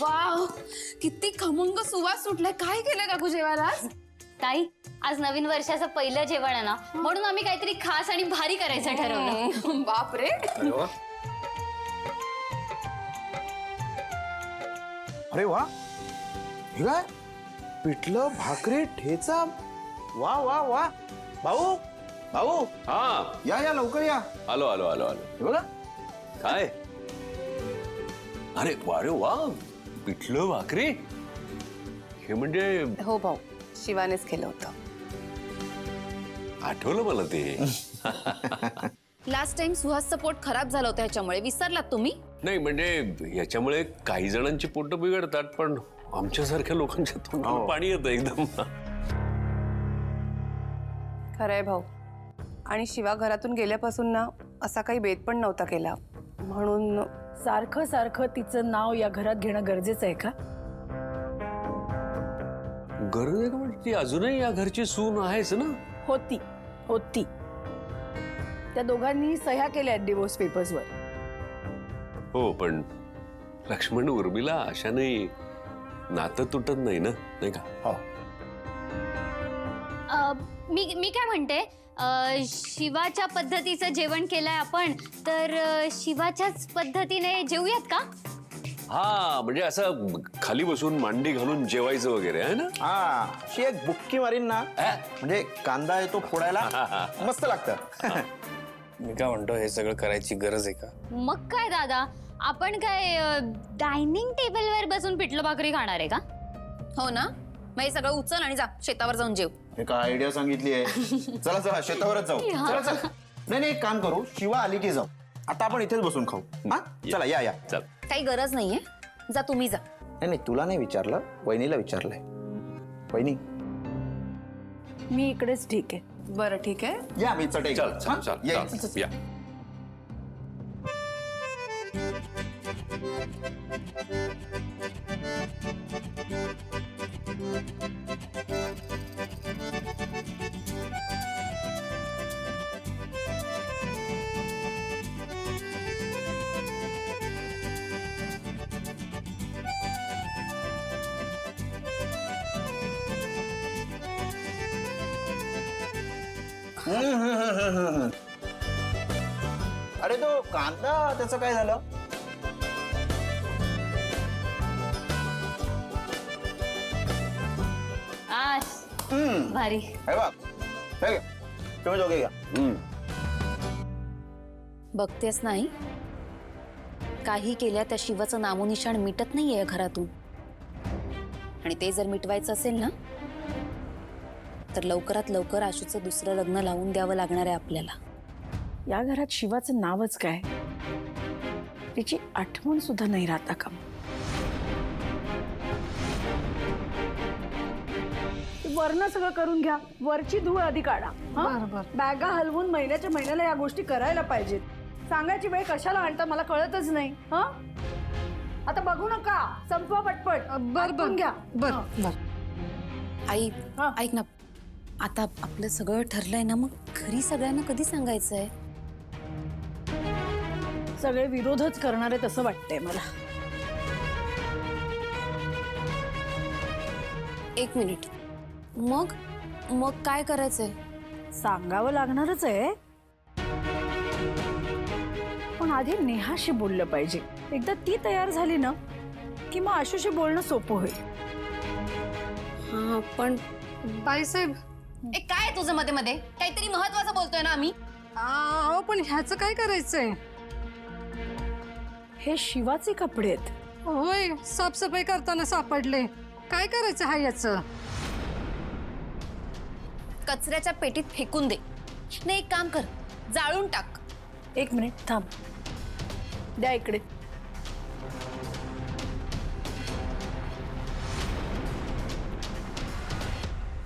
Wow, किती खमंग सुवास सुटलाय. काय केलं काकू जेवायला आज? ताई, आज नवीन वर्षाचं पहिलं जेवण आहे ना, म्हणून आम्ही काहीतरी खास आणि भारी करायचं ठरवलं. बापरे. अरे वा, हे काय पिठलं भाकरी ठेचा. वा वा वा. भाऊ भाऊ, हा, या या लवकर या. आलो आलो आलो आलो. हे बघा. काय? अरे वा रे वा, पिठलं भाकरी. हे म्हणजे हो भाऊ, शिवानेच केलं होतं. आठवलं मला ते. लास्ट टाइम सुहासचं पोट खराब झालं होतं, ह्याच्यामुळे विसरलात तुम्ही? नाही म्हणजे याच्यामुळे काही जणांची पोट बिघडतात, पण आमच्यासारख्या लोकांच्या तोंडाला पाणी येतं एकदम. खरंय भाऊ. आणि शिवा घरातून गेल्यापासून ना असा काही बेत पण नव्हता केला, म्हणून सारखं सारखं तिचं नाव या घरात घेणं गरजेचं आहे का? गरज आहे का? म्हणजे ती अजूनही या घरची सून आहेच ना. होती होती. त्या दोघांनी सह्या केल्या आहेत डिवोर्स पेपर्सवर. हो, पण लक्ष्मण उर्मिला अशाने नातं तुटत नाही ना, नाही का? हो. मी काय म्हणते, शिवाच्या पद्धतीचं जेवण केलंय आपण, तर शिवाच्याच पद्धतीने जेवूयात का? हा, म्हणजे असं खाली बसून मांडी घालून जेवायचं वगैरे आहे ना. हा, अशी एक बुक्की मारीन ना, म्हणजे कांदा येतो फोडायला, मस्त लागतं. मी काय म्हणतो, हे सगळं करायची गरज आहे का? मग काय दादा, आपण काय डायनिंग टेबलवर बसून पिठलं भाकरी खाणार आहे का? हो ना. मग हे सगळं उचल आणि जा शेतावर जाऊन जेव. हे काय आयडिया सांगितली आहे. चला चला शेतावरच जाऊ. चला चला. नाही नाही, एक काम करू, शिवा आली की जाऊ. आता आपण इथेच बसून खाऊ. हा, चला या या. चल. काही गरज नाहीये, जा तुम्ही जा. नाही नाही, तुला नाही विचारलं, वहिनीला विचारलंय. वहिनी मी इकडेच ठीक आहे. बरं ठीक आहे. या, मी चटई. चल चल चल या. चल, या. अरे तो कांदा, त्याचं काय झालं? आश, भारी. हे बघ, हे घे. तुम्ही दोघे घ्या. बघतेस नाही, काही केल्या त्या शिवाचं नामोनिशाण मिटत नाहीये या घरातून. आणि ते जर मिटवायचं असेल ना, तर लवकरात लवकर आशूचं दुसरं लग्न लावून द्यावं लागणार आहे आपल्याला. या घरात शिवाचं नावच काय, तिची आठवण सुद्धा नाही राहता का? वरनं सगळं करून घ्या, वरची धूळ आधी काढा. बॅगा हलवून महिन्याच्या महिन्याला या गोष्टी करायला पाहिजेत. सांगायची वेळ कशाला आणता मला कळतच नाही. हा, आता बघू नका, संपवा पटपट. बर घ्या. बर. आई ऐक ना, आता आपलं सगळं ठरलंय ना, मग घरी सगळ्यांना कधी सांगायचंय? सगळे विरोधच करणार आहेत असं वाटतंय मला. एक मिनिट, मग मग काय करायचंय? सांगावं लागणारच आहे, पण आधी नेहाशी बोललं पाहिजे. एकदा ती तयार झाली ना की मग आशूशी बोलणं सोपं होईल. हा, पण बाईसाहेब, एक काय आहे तुझं मध्ये मध्ये? काहीतरी महत्वाचं बोलतोय ना आम्ही. अहो पण ह्याचं काय करायचंय? हे शिवाचे कपडे आहेत. होय, साफसफाई करताना सापडले. काय करायचं हा याचं? कचऱ्याच्या पेटीत फेकून दे. नाही, एक काम कर, जाळून टाक. एक मिनिट थांब, द्या इकडे.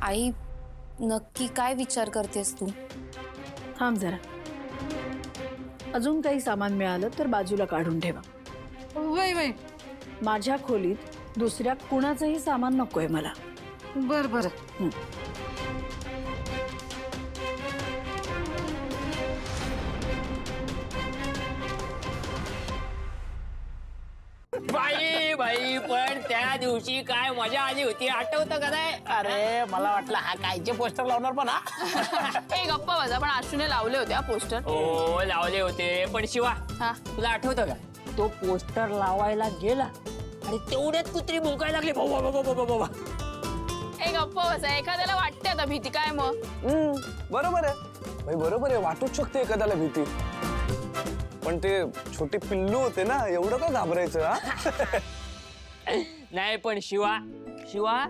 आई, नक्की काय विचार करतेस तू? थांब जरा, अजून काही सामान मिळालं तर बाजूला काढून ठेवा. वय वय, माझ्या खोलीत दुसऱ्या कुणाचंही सामान नकोय मला. बर बर. बाई बाई पण त्या दिवशी काय मजा आली होती आठवतं का नाही? अरे मला वाटलं हा कायचे पोस्टर लावणार पण हा. ए गप्पा बजा, पण आशूने लावले होते हा पोस्टर. हो लावले होते पण शिवा हा. तुला आठवतं का तो पोस्टर लावायला गेला आणि तेवढ्यात कुत्री भुंकायला लागली बाबा बाबा बाबा बाबा. ए गप्पा बजा, एखाद्याला वाटते आता भीती काय मग. बरोबर आहे भाई, बरोबर आहे, वाटूच शकते एखाद्याला भीती. पण ते छोटे पिल्लू होते ना, एवढं का घाबरायचं हा? नाही पण शिवा शिवा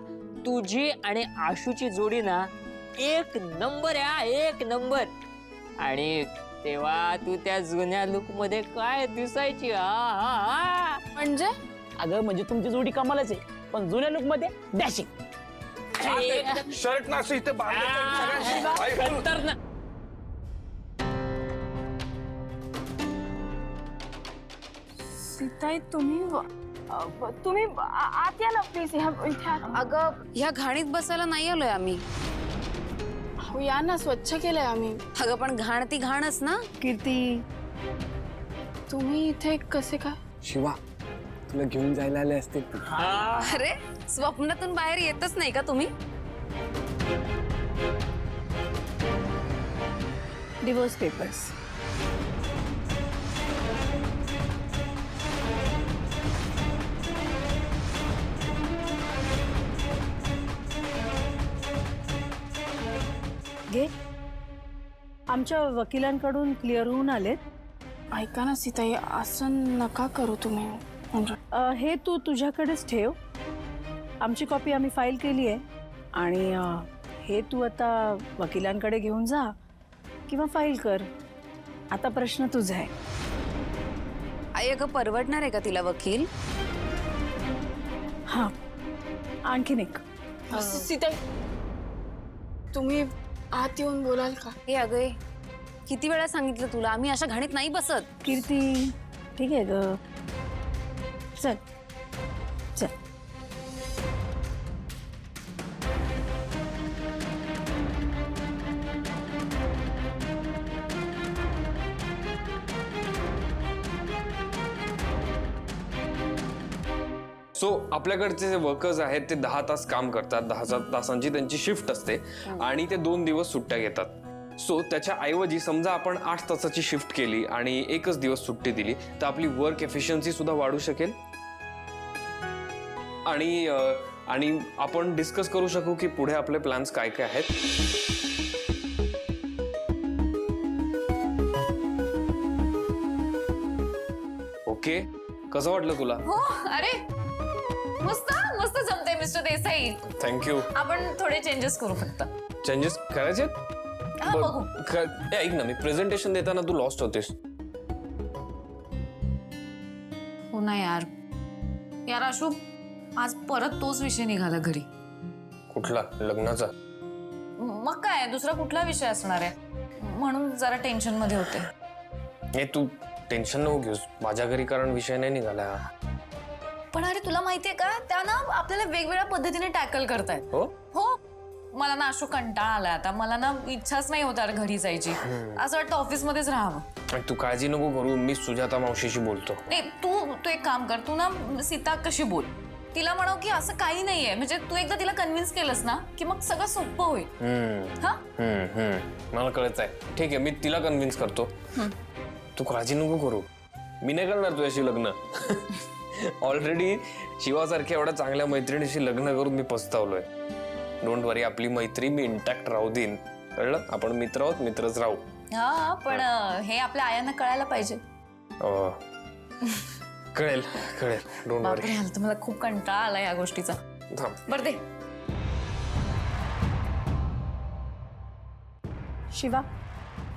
तुझी आणि आशूची जोडी ना एक नंबर आहे, एक नंबर. आणि तेव्हा तू त्या जुन्या लुक मध्ये काय दिसायची हा. म्हणजे अगं म्हणजे तुमची जोडी कमालच आहे, पण जुन्या लुक मध्ये डॅशिंग. शर्ट ना इथे नंतर ना सीताई तुम्ही आत या ना प्लीज. अगं ह्या घाणीत बसायला नाही आलोय आम्ही. हो या ना, स्वच्छ केलंय आम्ही. अगं पण घाण ती घाणच ना. कीर्ती, तुम्ही इथे कसे काय. शिवा तुला घेऊन जायला आले असतील. अरे स्वप्नातून बाहेर येतच नाही का तुम्ही. Divorce papers. घे. आमच्या वकिलांकडून क्लिअर होऊन आलेत. ऐका ना सीताई, असं नका करू तुम्ही. हे तू तुझ्याकडेच ठेव. आमची कॉपी आम्ही फाईल केली आहे आणि हे तू आता वकिलांकडे घेऊन जा किंवा फाईल कर. आता प्रश्न तुझा आहे. आई अगं परवडणार आहे का तिला वकील. हां, आणखीन एक. सीताई तुम्ही आत येऊन बोलाल का. हे अगं किती वेळा सांगितलं तुला, आम्ही अशा घाणीत नाही बसत. कीर्ती ठीक आहे ग, चल चल. सो आपल्याकडचे जे वर्कर्स आहेत ते 10 तास काम करतात, 10 तासांची त्यांची शिफ्ट असते आणि ते 2 दिवस सुट्ट्या घेतात. सो त्याच्या ऐवजी समजा आपण 8 तासाची शिफ्ट केली आणि 1च दिवस सुट्टी दिली तर आपली वर्क एफिशियन्सी सुद्धा वाढू शकेल आणि आपण डिस्कस करू शकू की पुढे आपले प्लॅन्स काय काय आहेत. ओके, कसं वाटलं तुला. हो अरे मस्त मस्त जमते मिस्टर देसाई. थँक्यू. आपण थोडे चेंजेस करू फक्त. चेंजेस करायचे. बघू. ऐक ना, मी प्रेझेंटेशन देताना तू लॉस्ट होतेस. हो ना यार आशू, आज परत तोच विषय निघाला घरी. कुठला. लग्नाचा. मग काय दुसरा कुठला विषय असणार आहे, म्हणून जरा टेन्शन मध्ये होते. हे तू टेन्शन नको घेऊस, माझ्या घरी कारण विषय नाही निघाला. पण अरे तुला माहितीये का, त्या ना आपल्याला वेगवेगळ्या पद्धतीने टॅकल करतायत. हो मला ना आशू कंटाळा आलाय आता. मला ना इच्छाच नाही होत घरी जायची. असं वाटतं ऑफिसमध्येच राहावं. तू काळजी नको करू, मी सुजाता मावशीशी बोलतो. नाही तू एक काम कर, तू ना सीता कशी बोल, तिला म्हणाव की असं काही नाहीये. म्हणजे तू एकदा तिला कन्व्हिन्स केलंस ना की मग सगळं सोपं होईल. हा मला कळत आहे. ठीक आहे, मी तिला कन्व्हिन्स करतो. तू काळजी नको करू, मी नाही करणार तुझ्याशी लग्न. ऑलरेडी शिवासारख्या एवढ्या चांगल्या मैत्रिणीशी लग्न करून मी पस्तावलोय. डोंट वरी, आपली मैत्री मी इंटॅक्ट राहू देईन. कळलं. आपण मित्र आहोत, मित्रच राहू. हा पण हे आपल्या आयांना कळायला पाहिजे. कळेल कळेल, डोंट वरी. बापरे, मला खूप कंटाळा आला या गोष्टीचा. बरं दे. शिवा,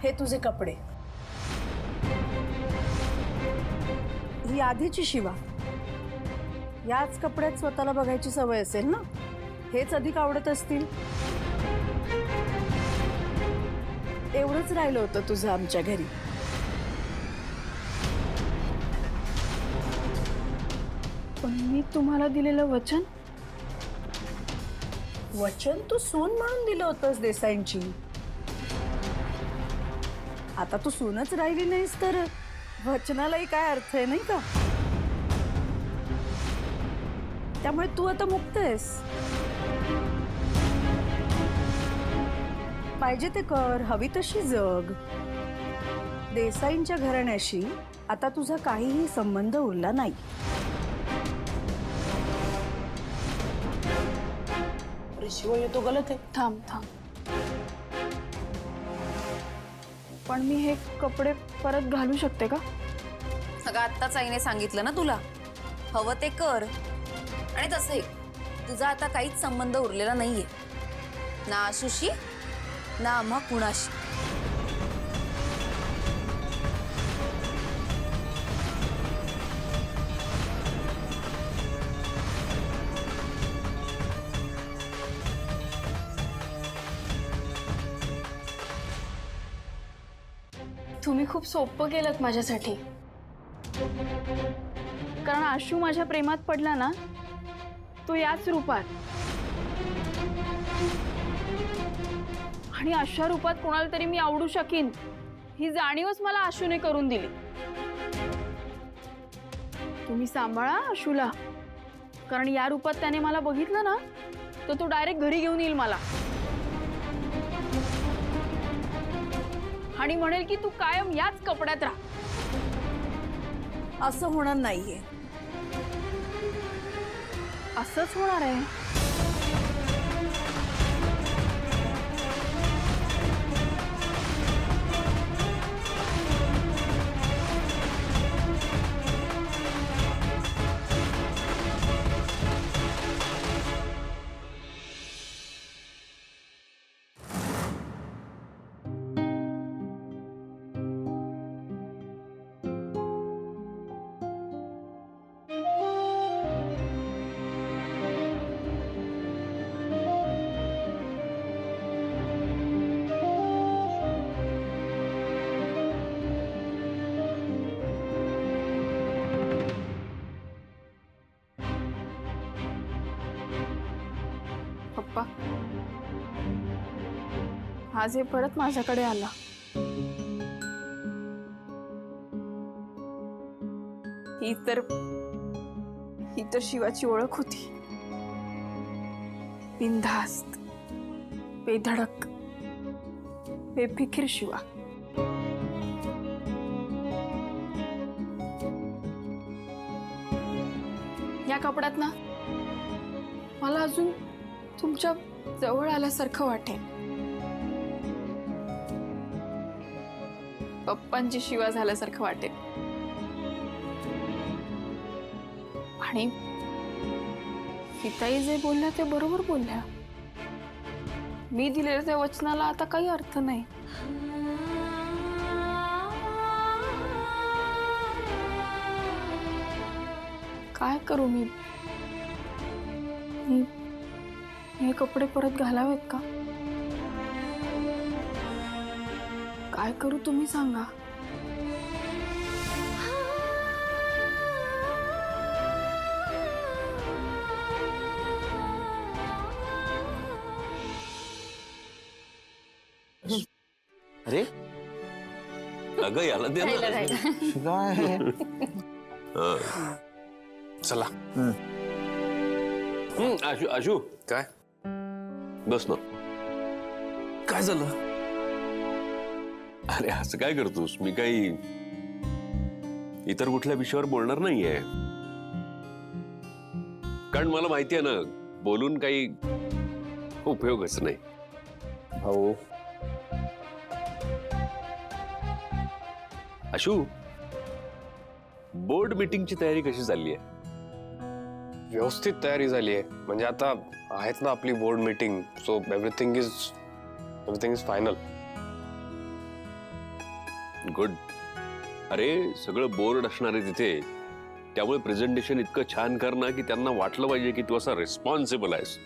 हे तुझे कपडे. ही आधीची शिवा. याच कपड्यात स्वतःला बघायची सवय असेल ना. हेच अधिक आवडत असतील. एवढंच राहिलं होतं तुझं आमच्या घरी. पण मी तुम्हाला दिलेलं वचन तू सून म्हणून दिलं होतंस देसाईंची. आता तू सूनच राहिली नाहीस तर वचनालाही काय अर्थ आहे, नाही का. त्यामुळे तू आता मुक्त आहेस. पाहिजे ते कर, हवी तशी जग. देसाईंच्या घराण्याशी आता तुझा काहीही संबंध उरला नाही. शिवा येतो गलत आहे. थांब थांब. पण मी हे कपडे परत घालू शकते का? सगळं आत्ताच आईने सांगितलं ना तुला, हवं ते कर. आणि तसंही तुझा आता काहीच संबंध उरलेला नाहीये, ना आशुशी ना आम्हा कुणाशी. तुम्ही खूप सोपं केलं माझ्यासाठी. कारण आशू माझ्या प्रेमात पडला ना, तो याच रूपात. आणि अशा रूपात कोणाला तरी मी आवडू शकीन ही जाणीवच मला आशूने करून दिली. तुम्ही सांभाळा आशूला, कारण या रूपात त्याने मला बघितलं ना तर तो डायरेक्ट घरी घेऊन येईल मला आणि म्हणेल की तू कायम याच कपड्यात राहा. असं होणार नाहीये. असंच होणार आहे. पप्पा, आज हे परत माझ्याकडे आला. ही तर शिवाची ओळख होती. बिनधास्त, बेधडक, बेफिकीर शिवा. या कपड्यात ना मला अजून तुमच्या जवळ आल्यासारखं वाटेल. पप्पांची शिवा झाल्यासारखं वाटेल. आणि सीताई जे बोलल्या ते बरोबर बोलल्या. मी दिलेल्या त्या वचनाला आता काही अर्थ नाही. काय करू मी? हे कपडे परत घालावेत का? काय करू तुम्ही सांगा. अरे अगं याला दे ना. काय चला. आशू आशू काय बस ना. काय झालं? अरे असं काय करतोस? मी काही इतर कुठल्या विषयावर बोलणार नाहीये, कारण मला माहिती आहे ना बोलून काही उपयोगच नाही. हो आशू, बोर्ड मीटिंगची तयारी कशी चालली आहे? व्यवस्थित तयारी झाली आहे. म्हणजे आता आहेत ना आपली board meeting, so everything is final. Good. अरे सगळं बोर्ड असणार आहे तिथे, त्यामुळे प्रेझेंटेशन इतकं छान कर ना की त्यांना वाटलं पाहिजे की तू असा रिस्पॉन्सिबल आहेस.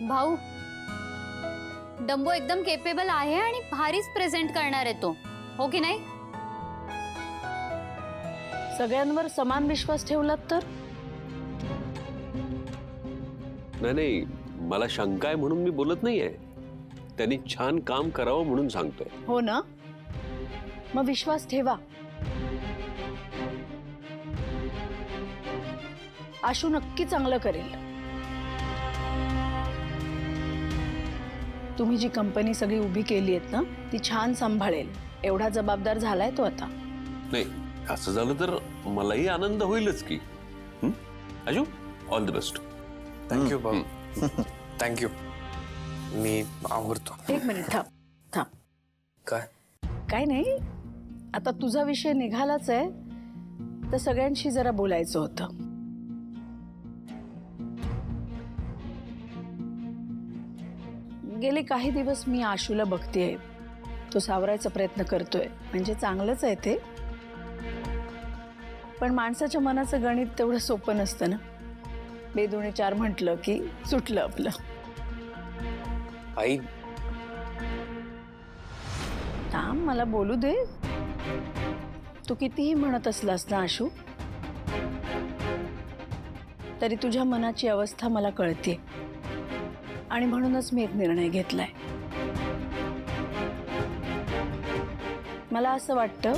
भाऊ, डंबो एकदम केपेबल आहे आणि भारीच प्रेझेंट करणार आहे तो, हो की नाही? सगळ्यांवर समान विश्वास ठेवलात तर? नाही, मला शंका आहे म्हणून मी बोलत नाहीये. त्यांनी छान काम करावं म्हणून सांगतोय. हो ना, मग विश्वास ठेवा. आशू नक्की चांगलं करेल. तुम्ही जी कंपनी सगळी उभी केली आहेत ना ती छान सांभाळेल एवढा जबाबदार झालाय तो आता. नाही असं झालं तर मलाही आनंद होईलच की. आजू ऑल द बेस्ट. थँक्यू भाऊ. थँक्यू. मी आवडतो. एक मिनिट थांब थांब. काय काय नाही आता तुझा विषय निघालाच आहे तर सगळ्यांशी जरा बोलायचं होतं. गेले काही दिवस मी आशूला बघतेय तो सावरायचा प्रयत्न करतोय म्हणजे चांगलंच आहे ते. पण माणसाच्या मनाचं गणित तेवढं सोपं नसतं ना. बेदुणे चार म्हटलं की सुटलं आपलं. आई थांब मला बोलू दे. तू कितीही म्हणत असलास ना आशू तरी तुझ्या मनाची अवस्था मला कळते आणि म्हणूनच मी एक निर्णय घेतलाय. मला असं वाटतं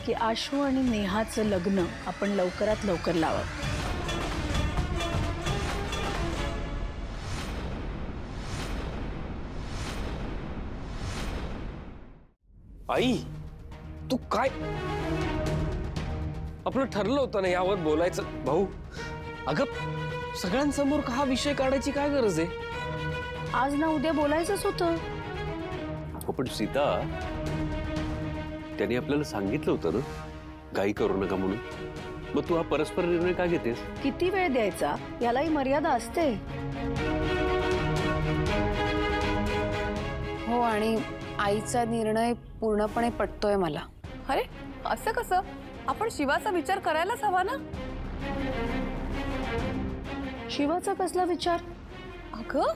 की आशू आणि नेहाचं लग्न आपण लवकरात लवकर लावावं. आई तू काय आपलं ठरलं होतं ना यावर बोलायचं. भाऊ अगं सगळ्यांसमोर हा विषय काढायची काय गरज आहे. आज ना उद्या बोलायचंच होतं. हो पण सीता त्यांनी आपल्याला सांगितलं होतं ना घाई करू नका म्हणून. मग तू हा परस्पर निर्णय का घेतेस. किती वेळ द्यायचा यालाही मर्यादा असते. हो आणि आईचा निर्णय पूर्णपणे पटतोय मला. अरे असं कसं. आपण शिवाचा विचार करायलाच हवा ना. शिवाचा कसला विचार. अगं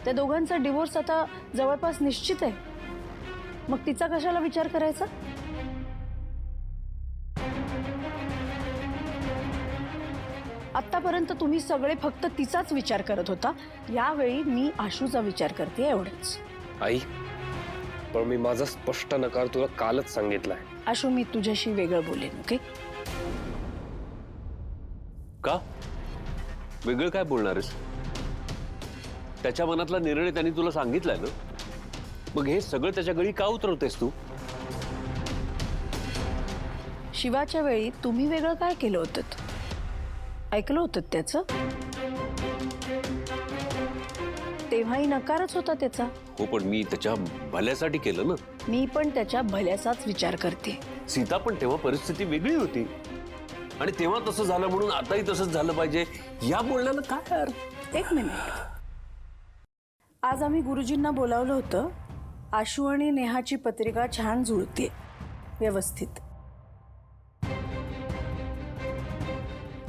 त्या दोघांचा डिवोर्स आता जवळपास निश्चित आहे. मग तिचा कशाला विचार करायचा. आतापर्यंत तुम्ही सगळे फक्त तिचाच विचार करत होता. यावेळी मी आशूचा विचार करते एवढंच. आई पण मी माझा स्पष्ट नकार तुला कालच सांगितलाय. आशू मी तुझ्याशी वेगळं बोलेन. ओके का वेगळं काय बोलणार आहेस. त्याच्या मनातला निर्णय त्यांनी तुला सांगितलाय ना. मग हे सगळं त्याच्या गळी का उतरवतेस तू. शिवाच्या वेळी तुम्ही वेगळं काय केलं होतं. ऐकलं होतं त्याचं. तेव्हाही नकारच होता त्याचा. हो पण मी त्याच्या भल्यासाठी केलं ना. मी पण त्याच्या भल्याचाच विचार करते. सीता पण तेव्हा परिस्थिती वेगळी होती आणि तेव्हा तसं झालं म्हणून आताही तसंच झालं पाहिजे या बोलण्याला काय अर्थ. एक मिनिट. आज आम्ही गुरुजींना बोलावलं होतं. आशू आणि नेहाची पत्रिका छान जुळते व्यवस्थित.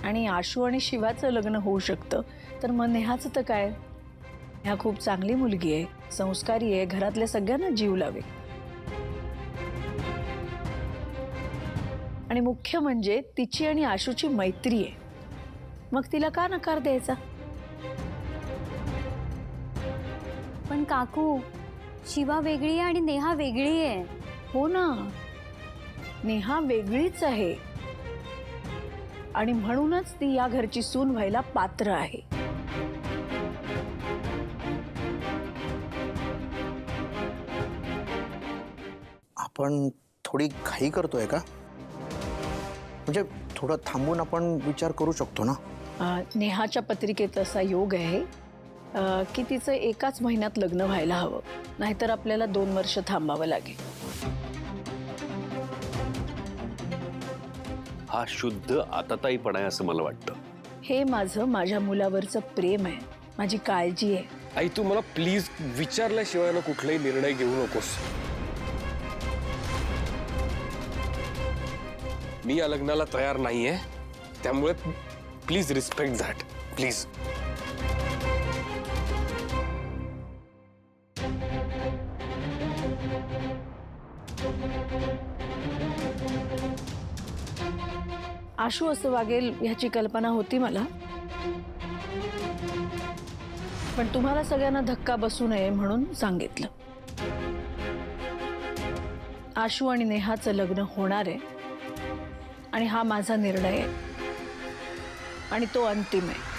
आणि आशू आणि शिवाचं लग्न होऊ शकतं तर मग नेहाचं तर काय. ह्या खूप चांगली मुलगी आहे, संस्कारी आहे, घरातल्या सगळ्यांना जीव लावे. आणि मुख्य म्हणजे तिची आणि आशूची मैत्री आहे. मग तिला का नकार द्यायचा. पण काकू शिवा वेगळी आहे आणि नेहा वेगळी आहे. हो ना नेहा वेगळीच आहे आणि म्हणूनच ती या घरची सून व्हायला पात्र आहे. आपण थोडी घाई करतोय का. म्हणजे थोडं थांबून आपण विचार करू शकतो ना. नेहाच्या पत्रिकेत असा योग आहे की तिचं एकाच महिन्यात लग्न व्हायला हवं. नाहीतर आपल्याला 2 वर्ष थांबावं लागेल. हा शुद्ध आताताईपणा आहे असं मला वाटतं. हे माझं माझ्या मुलावरचं प्रेम आहे, माझी काळजी आहे. आई तू मला प्लीज विचारल्याशिवाय ना कुठलाही निर्णय घेऊ नकोस. मी या लग्नाला तयार नाहीये त्यामुळे please respect that please. Ashu असं वागेल ह्याची कल्पना होती मला. पण तुम्हाला सगळ्यांना धक्का बसू नये म्हणून सांगितलं. आशू आणि नेहाचं लग्न होणार आहे आणि हा माझा निर्णय आहे. आणि तो अंतिम आहे.